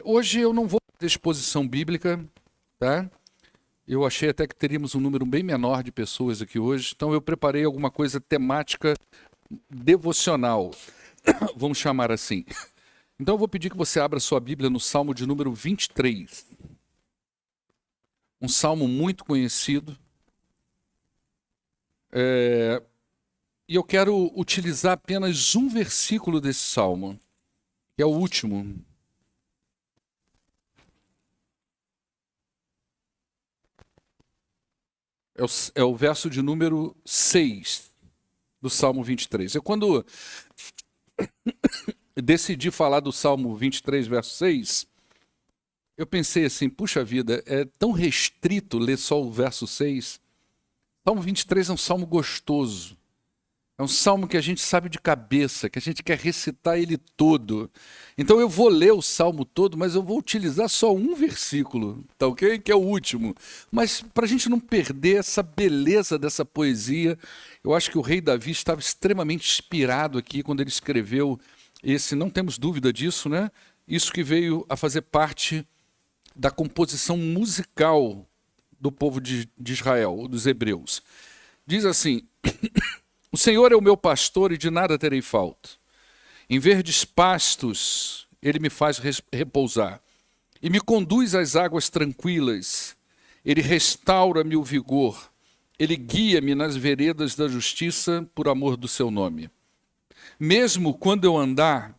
Hoje eu não vou ter exposição bíblica, tá? Eu achei até que teríamos um número bem menor de pessoas aqui hoje, então eu preparei alguma coisa temática devocional, vamos chamar assim. Então eu vou pedir que você abra sua Bíblia no Salmo de número 23. Um salmo muito conhecido. E eu quero utilizar apenas um versículo desse salmo, que é o último. É o verso de número 6 do Salmo 23. Eu, quando decidi falar do Salmo 23, verso 6, eu pensei assim, puxa vida, é tão restrito ler só o verso 6. Salmo 23 é um salmo gostoso. É um salmo que a gente sabe de cabeça, que a gente quer recitar ele todo. Então eu vou ler o salmo todo, mas eu vou utilizar só um versículo, tá ok? Que é o último. Mas para a gente não perder essa beleza dessa poesia, eu acho que o rei Davi estava extremamente inspirado aqui quando ele escreveu esse, não temos dúvida disso, né? Isso que veio a fazer parte da composição musical do povo de Israel, dos hebreus. Diz assim... O Senhor é o meu pastor e de nada terei falta. Em verdes pastos ele me faz repousar e me conduz às águas tranquilas. Ele restaura-me o vigor. Ele guia-me nas veredas da justiça por amor do seu nome. Mesmo quando eu andar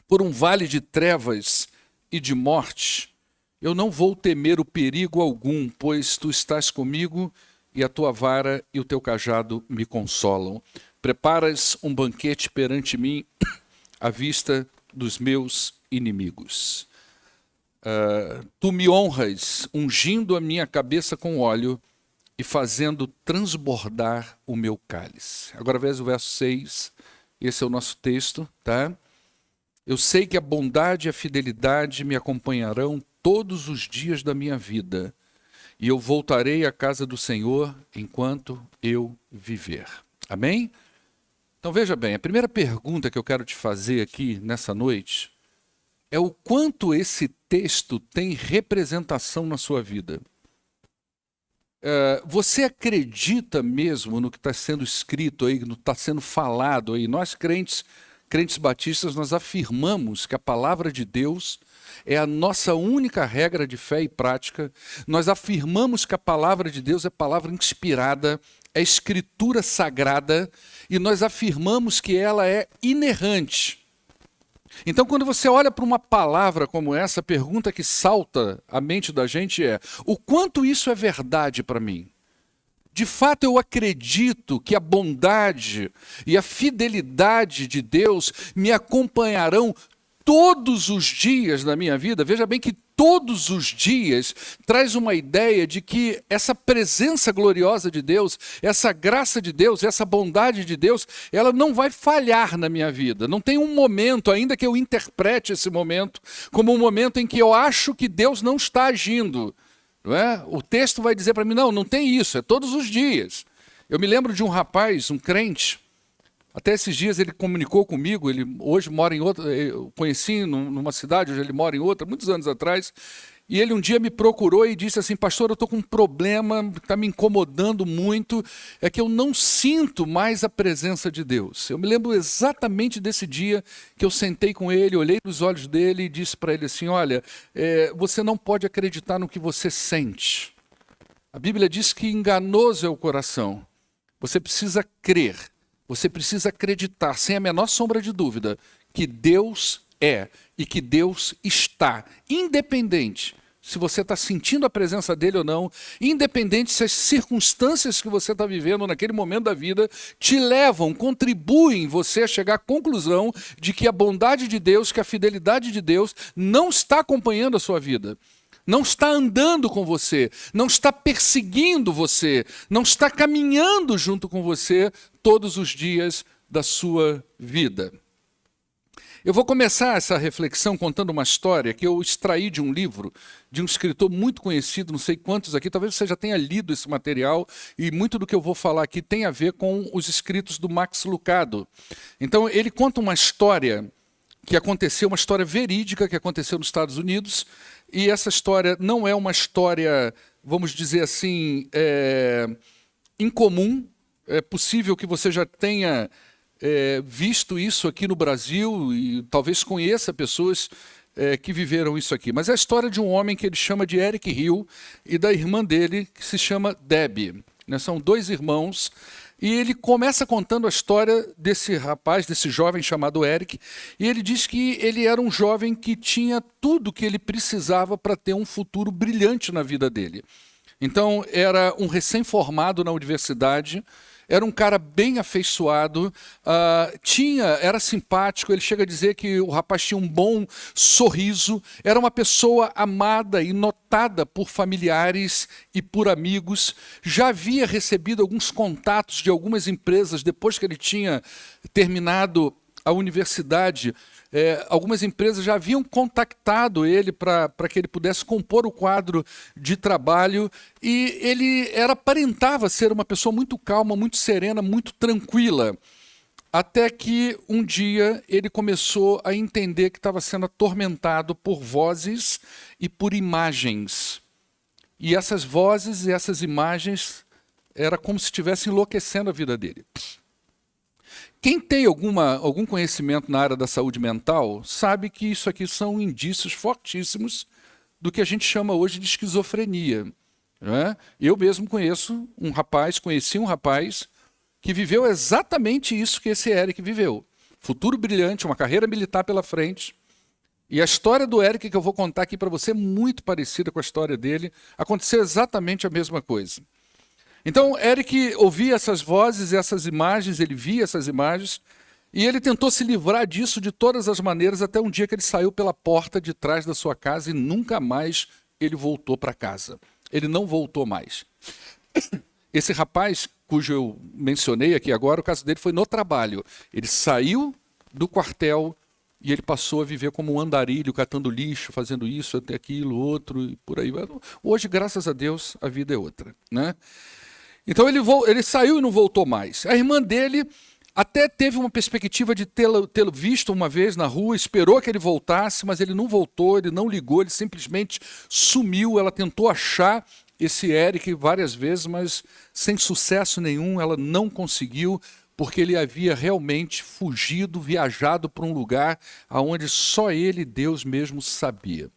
por um vale de trevas e de morte, eu não vou temer o perigo algum, pois tu estás comigo e a tua vara e o teu cajado me consolam. Preparas um banquete perante mim à vista dos meus inimigos. Tu me honras, ungindo a minha cabeça com óleo e fazendo transbordar o meu cálice. Agora veja o verso 6, esse é o nosso texto, tá? Eu sei que a bondade e a fidelidade me acompanharão todos os dias da minha vida, e eu voltarei à casa do Senhor enquanto eu viver. Amém? Então veja bem, a primeira pergunta que eu quero te fazer aqui nessa noite é o quanto esse texto tem representação na sua vida. Você acredita mesmo no que está sendo escrito aí, no que está sendo falado aí? Nós crentes batistas, nós afirmamos que a palavra de Deus é a nossa única regra de fé e prática. Nós afirmamos que a palavra de Deus é palavra inspirada, é escritura sagrada, e nós afirmamos que ela é inerrante. Então, quando você olha para uma palavra como essa, a pergunta que salta à mente da gente é: o quanto isso é verdade para mim? De fato, eu acredito que a bondade e a fidelidade de Deus me acompanharão todos os dias da minha vida. Veja bem que todos os dias traz uma ideia de que essa presença gloriosa de Deus, essa graça de Deus, essa bondade de Deus, ela não vai falhar na minha vida. Não tem um momento, ainda que eu interprete esse momento como um momento em que eu acho que Deus não está agindo. Não é? O texto vai dizer para mim, não tem isso, é todos os dias. Eu me lembro de um rapaz, um crente, até esses dias ele comunicou comigo, ele hoje mora em outra, eu conheci numa cidade, hoje ele mora em outra, muitos anos atrás, e ele um dia me procurou e disse assim: pastor, eu estou com um problema que está me incomodando muito, é que eu não sinto mais a presença de Deus. Eu me lembro exatamente desse dia que eu sentei com ele, olhei nos olhos dele e disse para ele assim: olha, você não pode acreditar no que você sente. A Bíblia diz que enganoso é o coração. Você precisa crer, você precisa acreditar, sem a menor sombra de dúvida, que Deus é e que Deus está, independente se você está sentindo a presença dele ou não, independente se as circunstâncias que você está vivendo naquele momento da vida te levam, contribuem você a chegar à conclusão de que a bondade de Deus, que a fidelidade de Deus não está acompanhando a sua vida. Não está andando com você, não está perseguindo você, não está caminhando junto com você todos os dias da sua vida. Eu vou começar essa reflexão contando uma história que eu extraí de um livro de um escritor muito conhecido, não sei quantos aqui, talvez você já tenha lido esse material, e muito do que eu vou falar aqui tem a ver com os escritos do Max Lucado. Então ele conta uma história que aconteceu, uma história verídica que aconteceu nos Estados Unidos, e essa história não é uma história, vamos dizer assim, incomum. É possível que você já tenha visto isso aqui no Brasil e talvez conheça pessoas que viveram isso aqui. Mas é a história de um homem que ele chama de Eric Hill e da irmã dele, que se chama Debbie. Né? São dois irmãos. E ele começa contando a história desse rapaz, desse jovem chamado Eric, e ele diz que ele era um jovem que tinha tudo que ele precisava para ter um futuro brilhante na vida dele. Então, era um recém-formado na universidade, era um cara bem afeiçoado, era simpático, ele chega a dizer que o rapaz tinha um bom sorriso, era uma pessoa amada e notada por familiares e por amigos, já havia recebido alguns contatos de algumas empresas depois que ele tinha terminado a universidade. Algumas empresas já haviam contactado ele para que ele pudesse compor o quadro de trabalho, e ele aparentava ser uma pessoa muito calma, muito serena, muito tranquila, até que um dia ele começou a entender que estava sendo atormentado por vozes e por imagens. E essas vozes e essas imagens era como se estivesse enlouquecendo a vida dele. Quem tem algum conhecimento na área da saúde mental sabe que isso aqui são indícios fortíssimos do que a gente chama hoje de esquizofrenia. Não é? Eu mesmo conheci um rapaz que viveu exatamente isso que esse Eric viveu. Futuro brilhante, uma carreira militar pela frente. E a história do Eric que eu vou contar aqui para você é muito parecida com a história dele. Aconteceu exatamente a mesma coisa. Então, Eric ouvia essas vozes e essas imagens, ele via essas imagens, e ele tentou se livrar disso de todas as maneiras, até um dia que ele saiu pela porta de trás da sua casa e nunca mais ele voltou para casa. Ele não voltou mais. Esse rapaz, cujo eu mencionei aqui agora, o caso dele foi no trabalho. Ele saiu do quartel e ele passou a viver como um andarilho, catando lixo, fazendo isso, até aquilo, outro, e por aí. Hoje, graças a Deus, a vida é outra, né? Então ele saiu e não voltou mais. A irmã dele até teve uma perspectiva de tê-lo visto uma vez na rua, esperou que ele voltasse, mas ele não voltou, ele não ligou, ele simplesmente sumiu. Ela tentou achar esse Eric várias vezes, mas sem sucesso nenhum, ela não conseguiu, porque ele havia realmente fugido, viajado para um lugar onde só ele, Deus mesmo, sabia.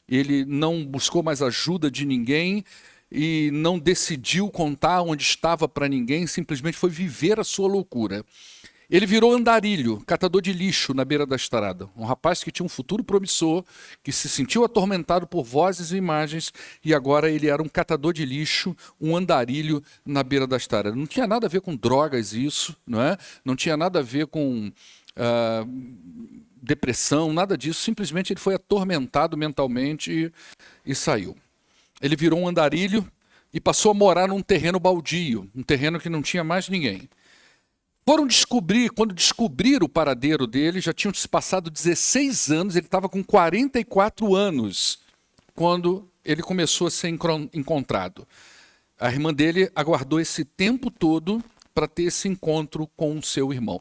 Ele não buscou mais ajuda de ninguém, e não decidiu contar onde estava para ninguém, simplesmente foi viver a sua loucura. Ele virou andarilho, catador de lixo na beira da estrada. Um rapaz que tinha um futuro promissor, que se sentiu atormentado por vozes e imagens, e agora ele era um catador de lixo, um andarilho na beira da estrada. Não tinha nada a ver com drogas isso, não é? Não tinha nada a ver com depressão, nada disso. Simplesmente ele foi atormentado mentalmente e saiu. Ele virou um andarilho e passou a morar num terreno baldio, um terreno que não tinha mais ninguém. Quando descobriram o paradeiro dele, já tinham se passado 16 anos, ele estava com 44 anos, quando ele começou a ser encontrado. A irmã dele aguardou esse tempo todo para ter esse encontro com o seu irmão.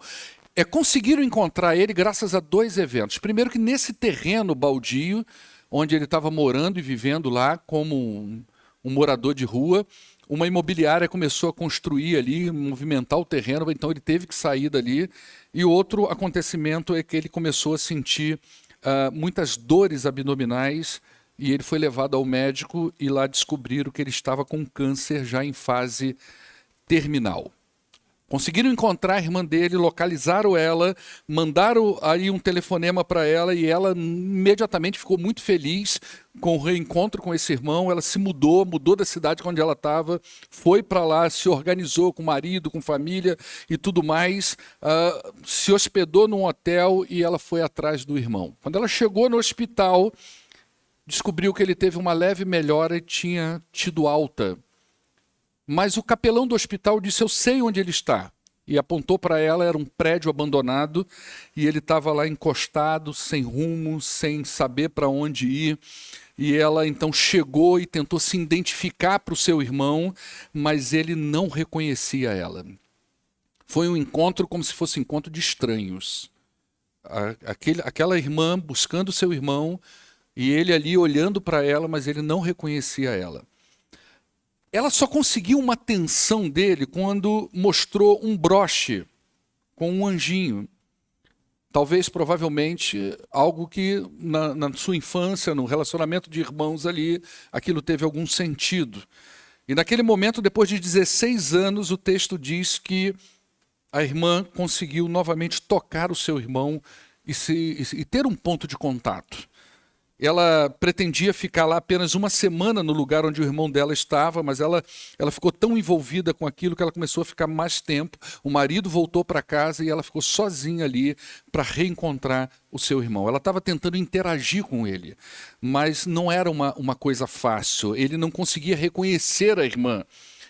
Conseguiram encontrar ele graças a dois eventos. Primeiro, que nesse terreno baldio, onde ele estava morando e vivendo lá como um morador de rua, uma imobiliária começou a construir ali, movimentar o terreno, então ele teve que sair dali. E outro acontecimento é que ele começou a sentir muitas dores abdominais, e ele foi levado ao médico e lá descobriram que ele estava com câncer já em fase terminal. Conseguiram encontrar a irmã dele, localizaram ela, mandaram aí um telefonema para ela, e ela imediatamente ficou muito feliz com o reencontro com esse irmão. Ela se mudou da cidade onde ela estava, foi para lá, se organizou com o marido, com família e tudo mais, se hospedou num hotel e ela foi atrás do irmão. Quando ela chegou no hospital, descobriu que ele teve uma leve melhora e tinha tido alta. Mas o capelão do hospital disse: eu sei onde ele está. E apontou para ela, era um prédio abandonado, e ele estava lá encostado, sem rumo, sem saber para onde ir. E ela então chegou e tentou se identificar para o seu irmão, mas ele não reconhecia ela. Foi um encontro como se fosse um encontro de estranhos. aquela irmã buscando seu irmão, e ele ali olhando para ela, mas ele não reconhecia ela. Ela só conseguiu uma atenção dele quando mostrou um broche com um anjinho. Talvez, provavelmente, algo que na sua infância, no relacionamento de irmãos ali, aquilo teve algum sentido. E naquele momento, depois de 16 anos, o texto diz que a irmã conseguiu novamente tocar o seu irmão e ter um ponto de contato. Ela pretendia ficar lá apenas uma semana no lugar onde o irmão dela estava, mas ela ficou tão envolvida com aquilo que ela começou a ficar mais tempo. O marido voltou para casa e ela ficou sozinha ali para reencontrar o seu irmão. Ela estava tentando interagir com ele, mas não era uma coisa fácil. Ele não conseguia reconhecer a irmã.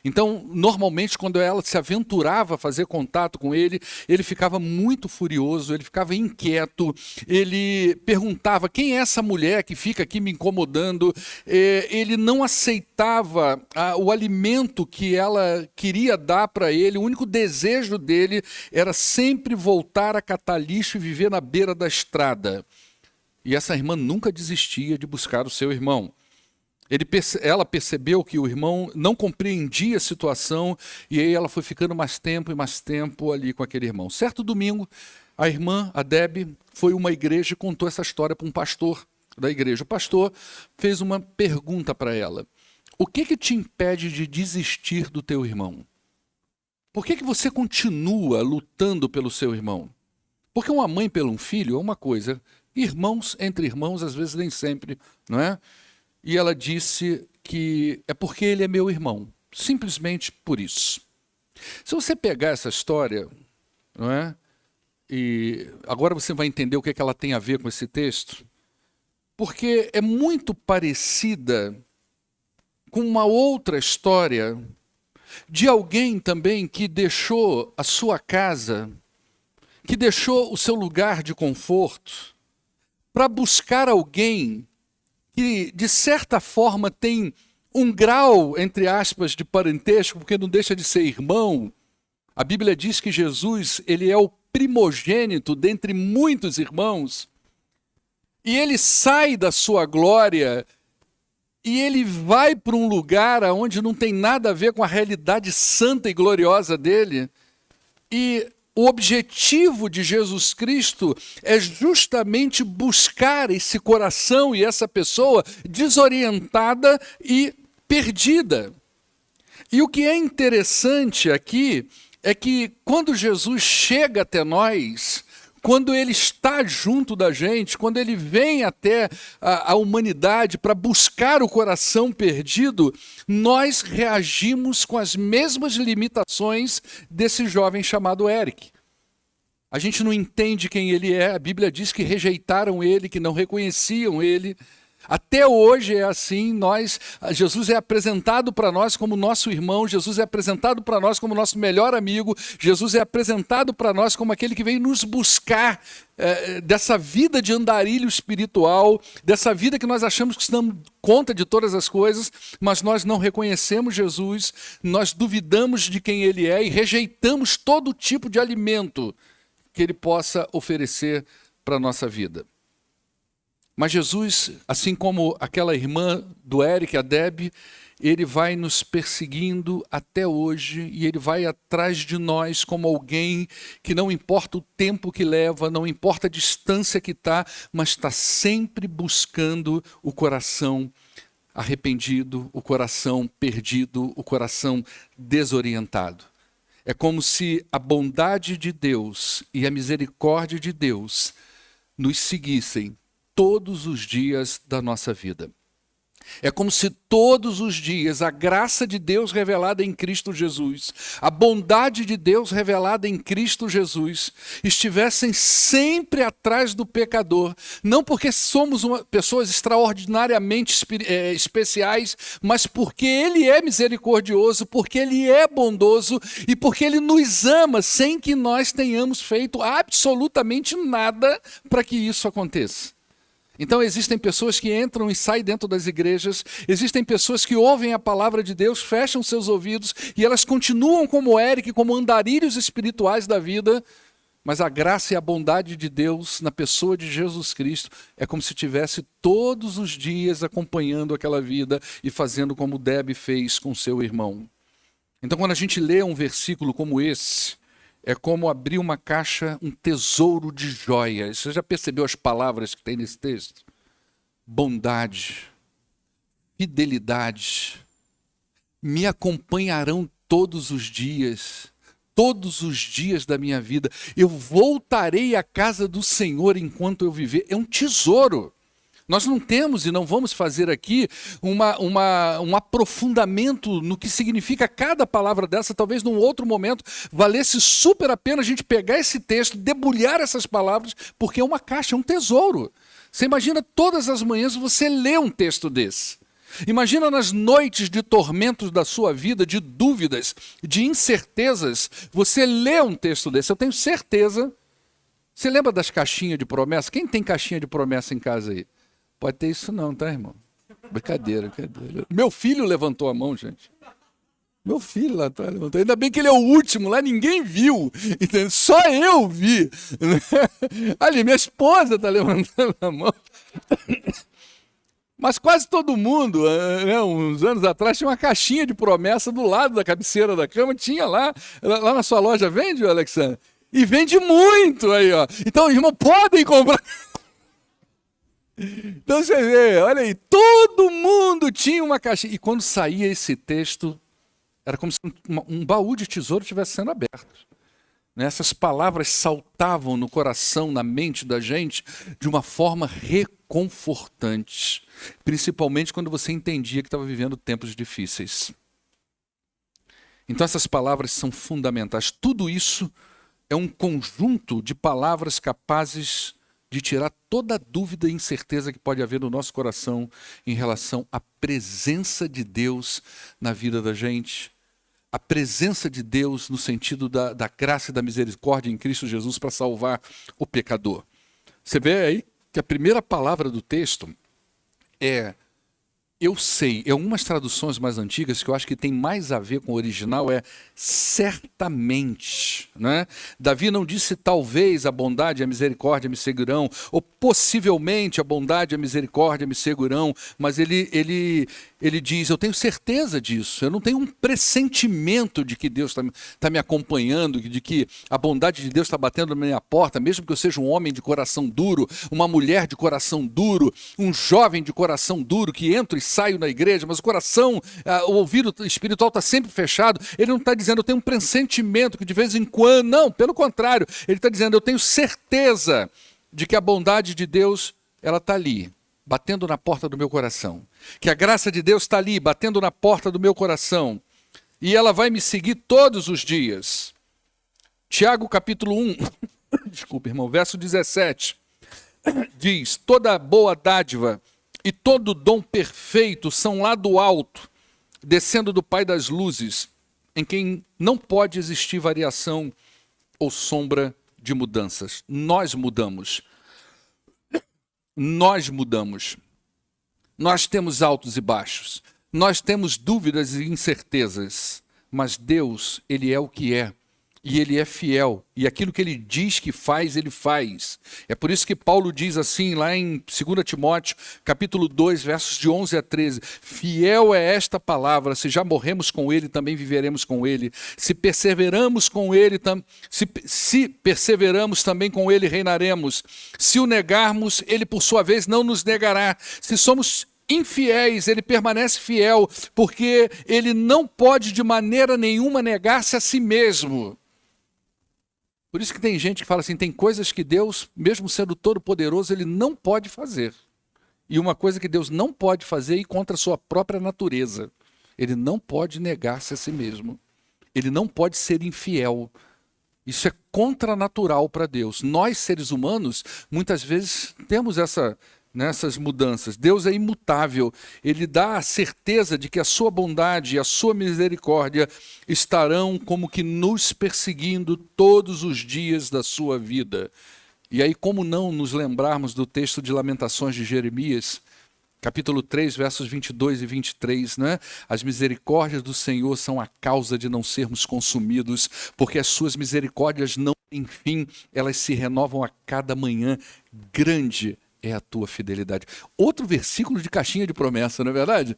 Então, normalmente, quando ela se aventurava a fazer contato com ele, ele ficava muito furioso, ele ficava inquieto, ele perguntava: quem é essa mulher que fica aqui me incomodando? Ele não aceitava o alimento que ela queria dar para ele, o único desejo dele era sempre voltar a catar lixo e viver na beira da estrada. E essa irmã nunca desistia de buscar o seu irmão. Ela percebeu que o irmão não compreendia a situação e aí ela foi ficando mais tempo e mais tempo ali com aquele irmão. Certo domingo, a irmã, a Deb, foi a uma igreja e contou essa história para um pastor da igreja. O pastor fez uma pergunta para ela: o que te impede de desistir do teu irmão? Por que você continua lutando pelo seu irmão? Porque uma mãe pelo um filho é uma coisa, irmãos entre irmãos às vezes nem sempre, não é? E ela disse que é porque ele é meu irmão, simplesmente por isso. Se você pegar essa história, não é? E agora você vai entender o que ela tem a ver com esse texto, porque é muito parecida com uma outra história de alguém também que deixou a sua casa, que deixou o seu lugar de conforto, para buscar alguém que, de certa forma, tem um grau, entre aspas, de parentesco, porque não deixa de ser irmão. A Bíblia diz que Jesus, ele é o primogênito dentre muitos irmãos. E ele sai da sua glória e ele vai para um lugar onde não tem nada a ver com a realidade santa e gloriosa dele. E o objetivo de Jesus Cristo é justamente buscar esse coração e essa pessoa desorientada e perdida. E o que é interessante aqui é que quando Jesus chega até nós, quando ele está junto da gente, quando ele vem até a humanidade para buscar o coração perdido, nós reagimos com as mesmas limitações desse jovem chamado Eric. A gente não entende quem ele é, a Bíblia diz que rejeitaram ele, que não reconheciam ele. Até hoje é assim, Jesus é apresentado para nós como nosso irmão, Jesus é apresentado para nós como nosso melhor amigo, Jesus é apresentado para nós como aquele que vem nos buscar dessa vida de andarilho espiritual, dessa vida que nós achamos que estamos conta de todas as coisas, mas nós não reconhecemos Jesus, nós duvidamos de quem ele é e rejeitamos todo tipo de alimento que ele possa oferecer para a nossa vida. Mas Jesus, assim como aquela irmã do Eric, a Deb, ele vai nos perseguindo até hoje e ele vai atrás de nós como alguém que não importa o tempo que leva, não importa a distância que está, mas está sempre buscando o coração arrependido, o coração perdido, o coração desorientado. É como se a bondade de Deus e a misericórdia de Deus nos seguissem todos os dias da nossa vida. É como se todos os dias a graça de Deus revelada em Cristo Jesus, a bondade de Deus revelada em Cristo Jesus, estivessem sempre atrás do pecador, não porque somos pessoas extraordinariamente especiais, mas porque Ele é misericordioso, porque Ele é bondoso e porque Ele nos ama sem que nós tenhamos feito absolutamente nada para que isso aconteça. Então existem pessoas que entram e saem dentro das igrejas, existem pessoas que ouvem a palavra de Deus, fecham seus ouvidos e elas continuam como Eric, como andarilhos espirituais da vida, Mas a graça e a bondade de Deus na pessoa de Jesus Cristo é como se estivesse todos os dias acompanhando aquela vida e fazendo como Debe fez com seu irmão. Então, quando a gente lê um versículo como esse, é como abrir uma caixa, um tesouro de joias. Você já percebeu as palavras que tem nesse texto? Bondade, fidelidade, me acompanharão todos os dias da minha vida. Eu voltarei à casa do Senhor enquanto eu viver. É um tesouro. Nós não temos e não vamos fazer aqui um aprofundamento no que significa cada palavra dessa. Talvez num outro momento valesse super a pena a gente pegar esse texto, debulhar essas palavras, porque é uma caixa, é um tesouro. Você imagina todas as manhãs você lê um texto desse. Imagina nas noites de tormentos da sua vida, de dúvidas, de incertezas, você lê um texto desse. Eu tenho certeza. Você lembra das caixinhas de promessa? Quem tem caixinha de promessa em casa aí? Pode ter isso não, tá, irmão? Brincadeira, brincadeira. Meu filho levantou a mão, gente. Meu filho lá atrás levantou. Ainda bem que ele é o último, lá ninguém viu. Entendeu? Só eu vi. Ali, minha esposa está levantando a mão. Mas quase todo mundo, né, uns anos atrás, tinha uma caixinha de promessa do lado da cabeceira da cama. Tinha lá na sua loja, vende, Alexandre? E vende muito aí, ó. Então, irmão, podem comprar. Então você vê, olha aí, todo mundo tinha uma caixinha. E quando saía esse texto, era como se um baú de tesouro estivesse sendo aberto. Essas palavras saltavam no coração, na mente da gente, de uma forma reconfortante. Principalmente quando você entendia que estava vivendo tempos difíceis. Então essas palavras são fundamentais. Tudo isso é um conjunto de palavras capazes de tirar toda a dúvida e incerteza que pode haver no nosso coração em relação à presença de Deus na vida da gente. A presença de Deus no sentido da graça e da misericórdia em Cristo Jesus para salvar o pecador. Você vê aí que a primeira palavra do texto é eu sei. Em algumas traduções mais antigas, que eu acho que tem mais a ver com o original, é certamente. Né? Davi não disse talvez a bondade e a misericórdia me seguirão, ou possivelmente a bondade e a misericórdia me seguirão, mas ele diz, eu tenho certeza disso, eu não tenho um pressentimento de que Deus está me acompanhando, de que a bondade de Deus está batendo na minha porta, mesmo que eu seja um homem de coração duro, uma mulher de coração duro, um jovem de coração duro que entra e saio na igreja, mas o coração, o ouvido espiritual está sempre fechado. Ele não está dizendo, eu tenho um pressentimento que de vez em quando, não, pelo contrário, ele está dizendo, eu tenho certeza de que a bondade de Deus, ela está ali, batendo na porta do meu coração, que a graça de Deus está ali, batendo na porta do meu coração, e ela vai me seguir todos os dias. Tiago capítulo 1, desculpa irmão, verso 17, diz, toda boa dádiva e todo dom perfeito são lá do alto, descendo do Pai das luzes, em quem não pode existir variação ou sombra de mudanças. Nós mudamos. Nós mudamos. Nós temos altos e baixos. Nós temos dúvidas e incertezas. Mas Deus, Ele é o que é. E Ele é fiel. E aquilo que Ele diz que faz, Ele faz. É por isso que Paulo diz assim, lá em 2 Timóteo, capítulo 2, versos de 11 a 13. Fiel é esta palavra, se já morremos com Ele, também viveremos com Ele. Se perseveramos com Ele, se perseveramos também com Ele, reinaremos. Se o negarmos, Ele por sua vez não nos negará. Se somos infiéis, Ele permanece fiel, porque Ele não pode de maneira nenhuma negar-se a si mesmo. Por isso que tem gente que fala assim, tem coisas que Deus, mesmo sendo todo-poderoso, Ele não pode fazer. E uma coisa que Deus não pode fazer é ir contra a sua própria natureza. Ele não pode negar-se a si mesmo. Ele não pode ser infiel. Isso é contranatural para Deus. Nós, seres humanos, muitas vezes temos nessas mudanças. Deus é imutável, Ele dá a certeza de que a sua bondade e a sua misericórdia estarão como que nos perseguindo todos os dias da sua vida. E aí, como não nos lembrarmos do texto de Lamentações de Jeremias, capítulo 3, versos 22 e 23, né? As misericórdias do Senhor são a causa de não sermos consumidos, porque as suas misericórdias não enfim, elas se renovam a cada manhã. Grande é a tua fidelidade. Outro versículo de caixinha de promessa, não é verdade?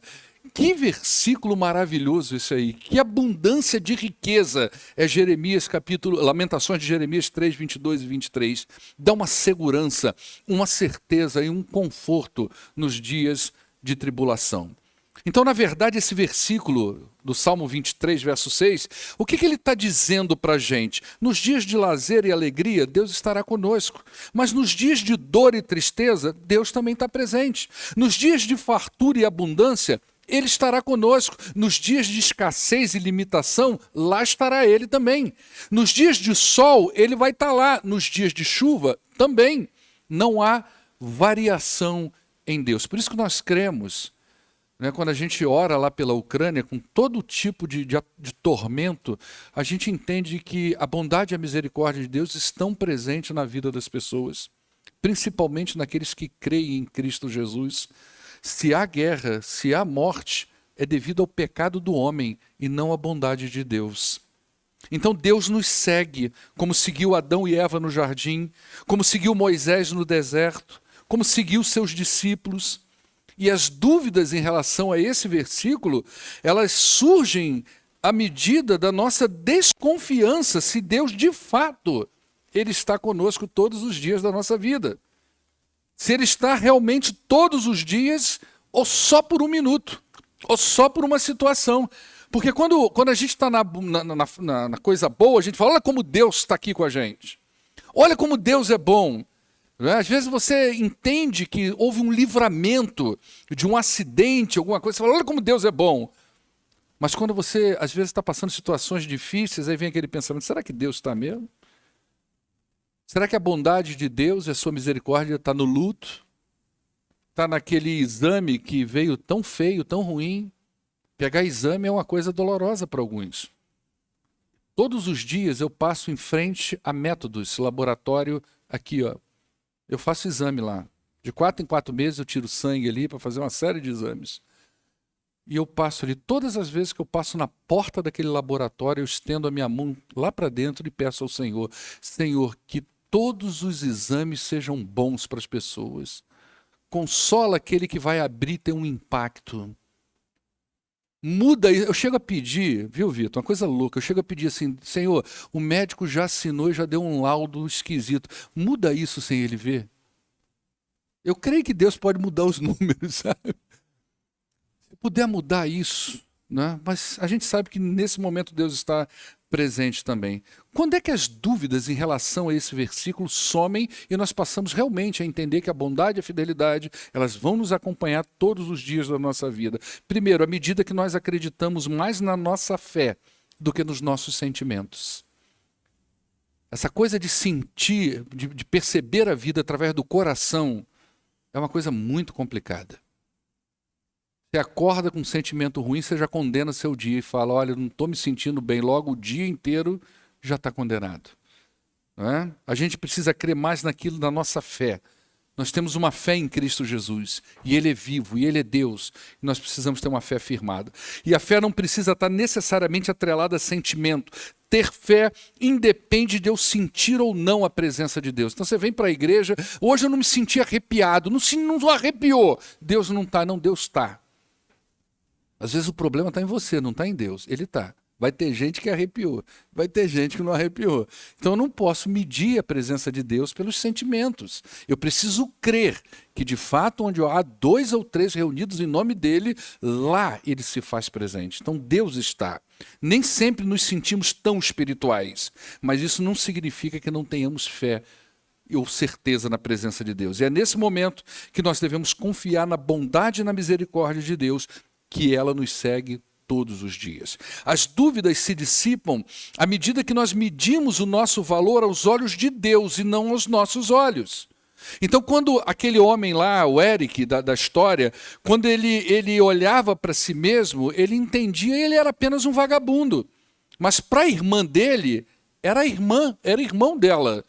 Que versículo maravilhoso esse aí. Que abundância de riqueza é Lamentações de Jeremias 3, 22 e 23. Dá uma segurança, uma certeza e um conforto nos dias de tribulação. Então, na verdade, esse versículo do Salmo 23, verso 6, o que ele está dizendo para a gente? Nos dias de lazer e alegria, Deus estará conosco. Mas nos dias de dor e tristeza, Deus também está presente. Nos dias de fartura e abundância, Ele estará conosco. Nos dias de escassez e limitação, lá estará Ele também. Nos dias de sol, Ele vai estar lá. Nos dias de chuva, também. Não há variação em Deus. Por isso que nós cremos, né, quando a gente ora lá pela Ucrânia, com todo tipo de tormento, a gente entende que a bondade e a misericórdia de Deus estão presentes na vida das pessoas, principalmente naqueles que creem em Cristo Jesus. Se há guerra, se há morte, é devido ao pecado do homem e não à bondade de Deus. Então Deus nos segue, como seguiu Adão e Eva no jardim, como seguiu Moisés no deserto, como seguiu seus discípulos. E as dúvidas em relação a esse versículo, elas surgem à medida da nossa desconfiança se Deus de fato, Ele está conosco todos os dias da nossa vida. Se Ele está realmente todos os dias, ou só por um minuto, ou só por uma situação. Porque quando a gente está na coisa boa, a gente fala, olha como Deus está aqui com a gente. Olha como Deus é bom. Às vezes você entende que houve um livramento de um acidente, alguma coisa, você fala, olha como Deus é bom. Mas quando você, às vezes, está passando situações difíceis, aí vem aquele pensamento, será que Deus está mesmo? Será que a bondade de Deus e a sua misericórdia está no luto? Está naquele exame que veio tão feio, tão ruim? Pegar exame é uma coisa dolorosa para alguns. Todos os dias eu passo em frente a Métodos, laboratório aqui, ó. Eu faço exame lá. De 4 em 4 meses eu tiro sangue ali para fazer uma série de exames. E eu passo ali, todas as vezes que eu passo na porta daquele laboratório, eu estendo a minha mão lá para dentro e peço ao Senhor, Senhor, que todos os exames sejam bons para as pessoas. Consola aquele que vai abrir e ter um impacto. Muda, eu chego a pedir, viu, Vitor, uma coisa louca, eu chego a pedir assim, Senhor, o médico já assinou e já deu um laudo esquisito, muda isso sem ele ver. Eu creio que Deus pode mudar os números, sabe? Se puder mudar isso, né? Mas a gente sabe que nesse momento Deus está presente também. Quando é que as dúvidas em relação a esse versículo somem e nós passamos realmente a entender que a bondade e a fidelidade, elas vão nos acompanhar todos os dias da nossa vida? Primeiro, à medida que nós acreditamos mais na nossa fé do que nos nossos sentimentos. Essa coisa de sentir, de perceber a vida através do coração, é uma coisa muito complicada. Você acorda com um sentimento ruim, você já condena seu dia e fala, olha, não estou me sentindo bem, logo o dia inteiro já está condenado. Não é? A gente precisa crer mais naquilo da nossa fé. Nós temos uma fé em Cristo Jesus, e Ele é vivo, e Ele é Deus, e nós precisamos ter uma fé firmada. E a fé não precisa estar necessariamente atrelada a sentimento. Ter fé independe de eu sentir ou não a presença de Deus. Então você vem para a igreja, hoje eu não me senti arrepiado, não arrepiou. Deus não está, não, Deus está. Às vezes o problema está em você, não está em Deus. Ele está. Vai ter gente que arrepiou, vai ter gente que não arrepiou. Então eu não posso medir a presença de Deus pelos sentimentos. Eu preciso crer que de fato onde há 2 ou 3 reunidos em nome dele, lá ele se faz presente. Então Deus está. Nem sempre nos sentimos tão espirituais, mas isso não significa que não tenhamos fé ou certeza na presença de Deus. E é nesse momento que nós devemos confiar na bondade e na misericórdia de Deus, que ela nos segue todos os dias. As dúvidas se dissipam à medida que nós medimos o nosso valor aos olhos de Deus e não aos nossos olhos. Então, quando aquele homem lá, o Eric da história, quando ele olhava para si mesmo, ele entendia que ele era apenas um vagabundo. Mas para a irmã dele, era irmão dela.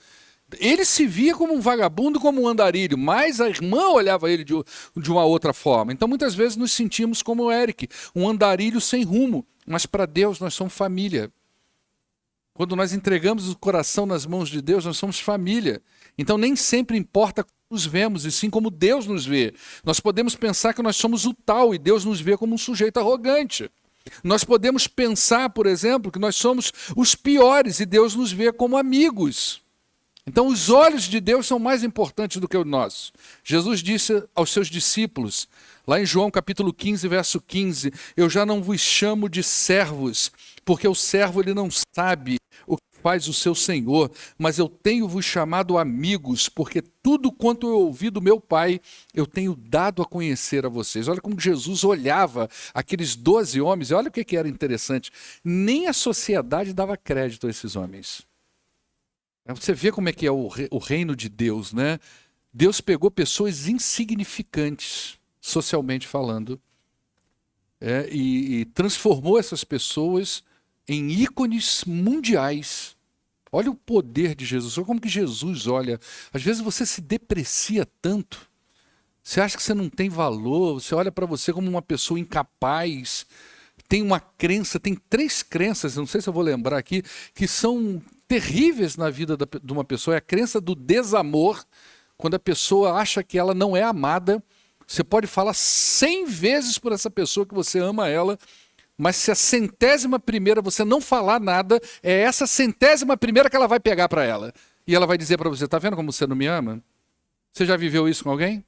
Ele se via como um vagabundo, como um andarilho, mas a irmã olhava ele de uma outra forma. Então, muitas vezes nos sentimos como o Eric, um andarilho sem rumo, mas para Deus nós somos família. Quando nós entregamos o coração nas mãos de Deus, nós somos família. Então nem sempre importa como nos vemos, e sim como Deus nos vê. Nós podemos pensar que nós somos o tal e Deus nos vê como um sujeito arrogante. Nós podemos pensar, por exemplo, que nós somos os piores e Deus nos vê como amigos. Então os olhos de Deus são mais importantes do que os nossos. Jesus disse aos seus discípulos, lá em João capítulo 15, verso 15, eu já não vos chamo de servos, porque o servo ele não sabe o que faz o seu Senhor, mas eu tenho-vos chamado amigos, porque tudo quanto eu ouvi do meu Pai, eu tenho dado a conhecer a vocês. Olha como Jesus olhava aqueles 12 homens, e olha o que era interessante, nem a sociedade dava crédito a esses homens. Você vê como é que é o reino de Deus, né? Deus pegou pessoas insignificantes, socialmente falando, e transformou essas pessoas em ícones mundiais. Olha o poder de Jesus, olha como que Jesus olha. Às vezes você se deprecia tanto, você acha que você não tem valor, você olha para você como uma pessoa incapaz, tem uma crença, tem 3 crenças, não sei se eu vou lembrar aqui, que são terríveis na vida de uma pessoa. É a crença do desamor, quando a pessoa acha que ela não é amada. Você pode falar 100 vezes por essa pessoa que você ama ela, mas se a 100ª você não falar nada, é essa 100ª que ela vai pegar para ela. E ela vai dizer para você, tá vendo como você não me ama? Você já viveu isso com alguém?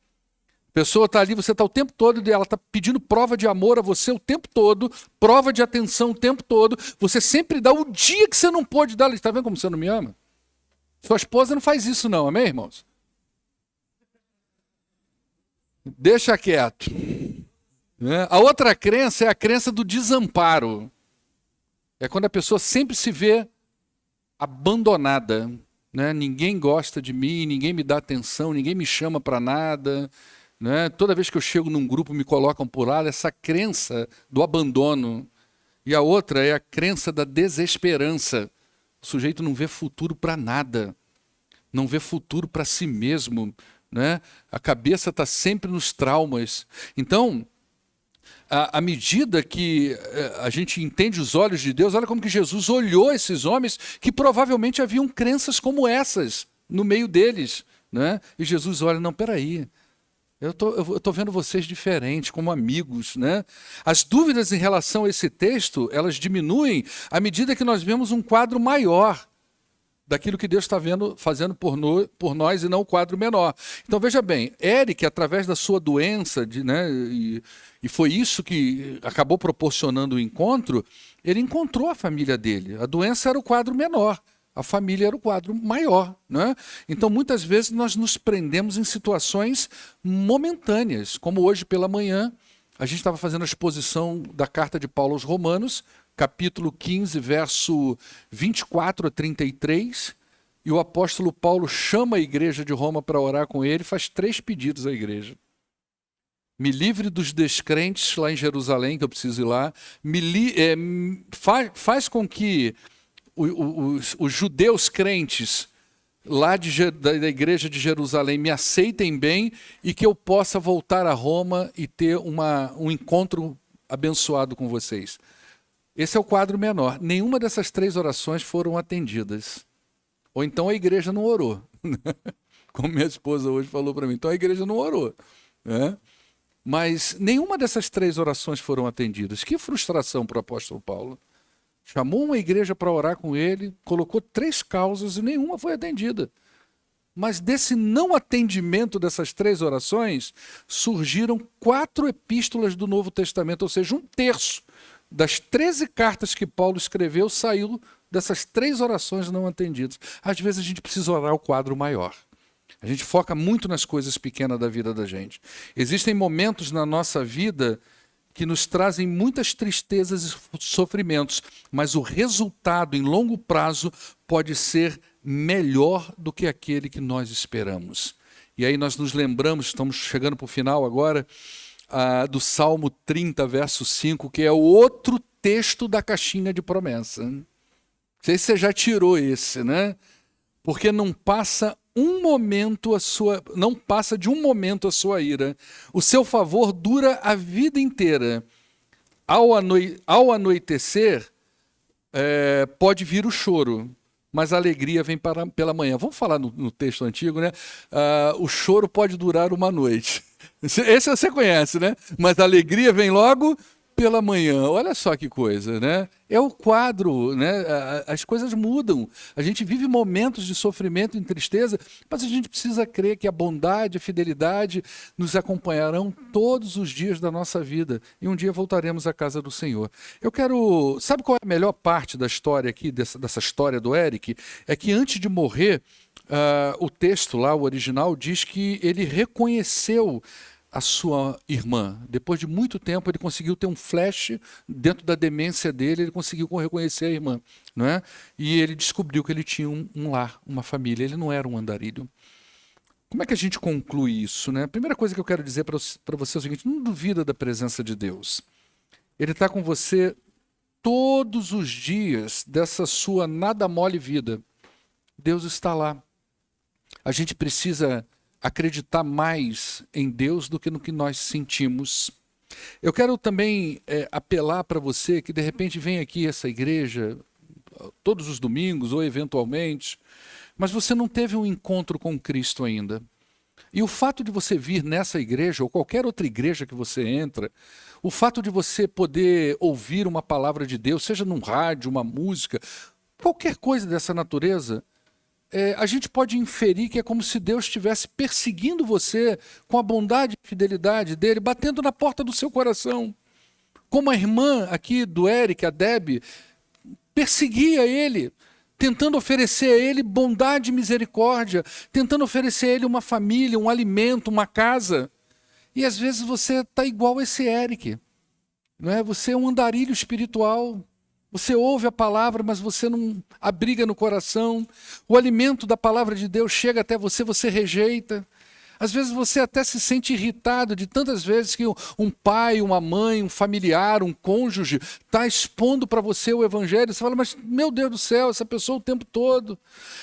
A pessoa está ali, você está o tempo todo, e ela está pedindo prova de amor a você o tempo todo, prova de atenção o tempo todo, você sempre dá o dia que você não pôde dar, está vendo como você não me ama? Sua esposa não faz isso não, amém, irmãos? Deixa quieto. A outra crença é a crença do desamparo. É quando a pessoa sempre se vê abandonada. Ninguém gosta de mim, ninguém me dá atenção, ninguém me chama para nada. Toda vez que eu chego num grupo me colocam por lá, essa crença do abandono. E a outra é a crença da desesperança. O sujeito não vê futuro para nada, não vê futuro para si mesmo. A cabeça está sempre nos traumas. Então, à medida que a gente entende os olhos de Deus, olha como que Jesus olhou esses homens que provavelmente haviam crenças como essas no meio deles. E Jesus olha, não, peraí. Eu tô vendo vocês diferentes, como amigos. As dúvidas em relação a esse texto, elas diminuem à medida que nós vemos um quadro maior daquilo que Deus está fazendo por nós e não o quadro menor. Então veja bem, Eric, através da sua doença, e foi isso que acabou proporcionando o encontro, ele encontrou a família dele. A doença era o quadro menor. A família era o quadro maior. Então, muitas vezes, nós nos prendemos em situações momentâneas, como hoje pela manhã, a gente estava fazendo a exposição da carta de Paulo aos Romanos, capítulo 15, verso 24 a 33, e o apóstolo Paulo chama a igreja de Roma para orar com ele e faz 3 pedidos à igreja. Me livre dos descrentes lá em Jerusalém, que eu preciso ir lá, faz com que os judeus crentes lá da igreja de Jerusalém me aceitem bem e que eu possa voltar a Roma e ter um encontro abençoado com vocês. Esse é o quadro menor. Nenhuma dessas 3 orações foram atendidas. Ou então a igreja não orou. Como minha esposa hoje falou para mim. Então a igreja não orou. Mas nenhuma dessas 3 orações foram atendidas. Que frustração para o apóstolo Paulo. Chamou uma igreja para orar com ele, colocou 3 causas e nenhuma foi atendida. Mas desse não atendimento dessas 3 orações, surgiram 4 epístolas do Novo Testamento, ou seja, 1/3 das 13 cartas que Paulo escreveu saiu dessas 3 orações não atendidas. Às vezes a gente precisa orar o quadro maior. A gente foca muito nas coisas pequenas da vida da gente. Existem momentos na nossa vida que nos trazem muitas tristezas e sofrimentos, mas o resultado em longo prazo pode ser melhor do que aquele que nós esperamos. E aí nós nos lembramos, estamos chegando para o final agora, do Salmo 30, verso 5, que é o outro texto da caixinha de promessa. Não sei se você já tirou esse, Porque não passa de um momento a sua ira. O seu favor dura a vida inteira. Ao anoitecer, pode vir o choro, mas a alegria vem pela manhã. Vamos falar no texto antigo, né? O choro pode durar uma noite. Esse você conhece, né? Mas a alegria vem logo pela manhã. Olha só que coisa, né? É o quadro, né? As coisas mudam. A gente vive momentos de sofrimento e tristeza, mas a gente precisa crer que a bondade, a fidelidade nos acompanharão todos os dias da nossa vida. E um dia voltaremos à casa do Senhor. Eu quero... Sabe qual é a melhor parte da história aqui, dessa história do Eric? É que antes de morrer, o texto lá, o original, diz que ele reconheceu a sua irmã. Depois de muito tempo, ele conseguiu ter um flash dentro da demência dele, ele conseguiu reconhecer a irmã, não é? E ele descobriu que ele tinha um lar, uma família, ele não era um andarilho. Como é que a gente conclui isso, né? A primeira coisa que eu quero dizer para você é o seguinte: não duvida da presença de Deus. Ele está com você todos os dias dessa sua nada mole vida. Deus está lá. A gente precisa acreditar mais em Deus do que no que nós sentimos. Eu quero também apelar para você que de repente vem aqui essa igreja todos os domingos ou eventualmente, mas você não teve um encontro com Cristo ainda. E o fato de você vir nessa igreja ou qualquer outra igreja que você entra, o fato de você poder ouvir uma palavra de Deus, seja num rádio, uma música, qualquer coisa dessa natureza, a gente pode inferir que é como se Deus estivesse perseguindo você com a bondade e fidelidade dele, batendo na porta do seu coração. Como a irmã aqui do Eric, a Debbie, perseguia ele, tentando oferecer a ele bondade e misericórdia, tentando oferecer a ele uma família, um alimento, uma casa. E às vezes você está igual a esse Eric, não é? Você é um andarilho espiritual. Você ouve a palavra, mas você não abriga no coração. O alimento da palavra de Deus chega até você, você rejeita. Às vezes você até se sente irritado de tantas vezes que um pai, uma mãe, um familiar, um cônjuge está expondo para você o evangelho. Você fala, mas meu Deus do céu, essa pessoa o tempo todo.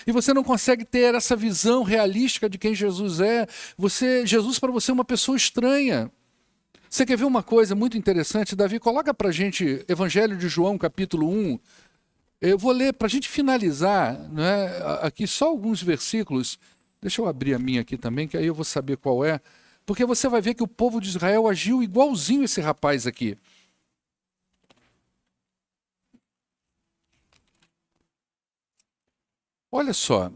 E você não consegue ter essa visão realística de quem Jesus é. Jesus para você é uma pessoa estranha. Você quer ver uma coisa muito interessante? Davi, coloca para a gente Evangelho de João, capítulo 1. Eu vou ler para a gente finalizar, né, aqui só alguns versículos. Deixa eu abrir a minha aqui também, que aí eu vou saber qual é. Porque você vai ver que o povo de Israel agiu igualzinho esse rapaz aqui. Olha só.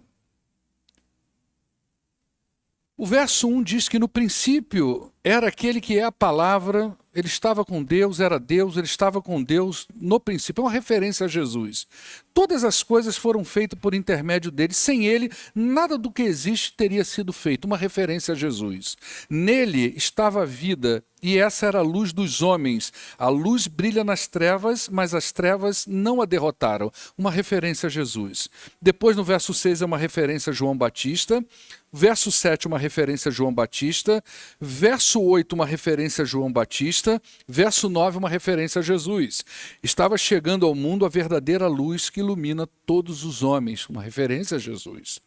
O verso 1 diz que no princípio era aquele que é a palavra, ele estava com Deus, era Deus, ele estava com Deus no princípio. É uma referência a Jesus. Todas as coisas foram feitas por intermédio dele. Sem ele, nada do que existe teria sido feito. Uma referência a Jesus. Nele estava a vida, e essa era a luz dos homens. A luz brilha nas trevas, mas as trevas não a derrotaram. Uma referência a Jesus. Depois, no verso 6, é uma referência a João Batista. Verso 7, uma referência a João Batista. Verso 8, uma referência a João Batista. Verso 9, uma referência a Jesus. Estava chegando ao mundo a verdadeira luz que ilumina todos os homens. Uma referência a Jesus.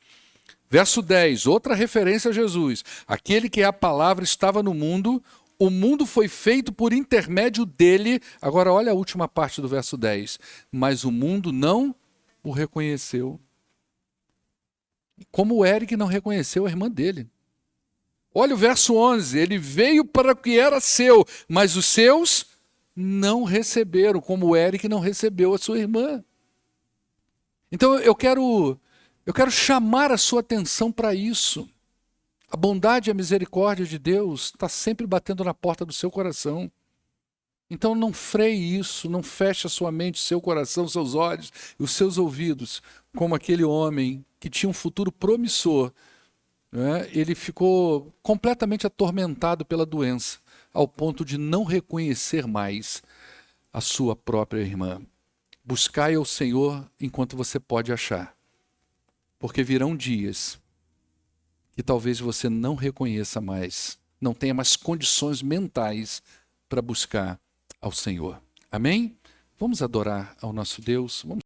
Verso 10, outra referência a Jesus. Aquele que é a palavra estava no mundo, o mundo foi feito por intermédio dele. Agora olha a última parte do verso 10. Mas o mundo não o reconheceu. Como o Eric não reconheceu a irmã dele. Olha o verso 11. Ele veio para o que era seu, mas os seus não receberam, como o Eric não recebeu a sua irmã. Então eu quero chamar a sua atenção para isso. A bondade e a misericórdia de Deus está sempre batendo na porta do seu coração. Então não freie isso, não feche a sua mente, seu coração, seus olhos e os seus ouvidos, como aquele homem que tinha um futuro promissor. Né? Ele ficou completamente atormentado pela doença, ao ponto de não reconhecer mais a sua própria irmã. Buscai ao Senhor enquanto você pode achar, porque virão dias que talvez você não reconheça mais, não tenha mais condições mentais para buscar ao Senhor. Amém? Vamos adorar ao nosso Deus. Vamos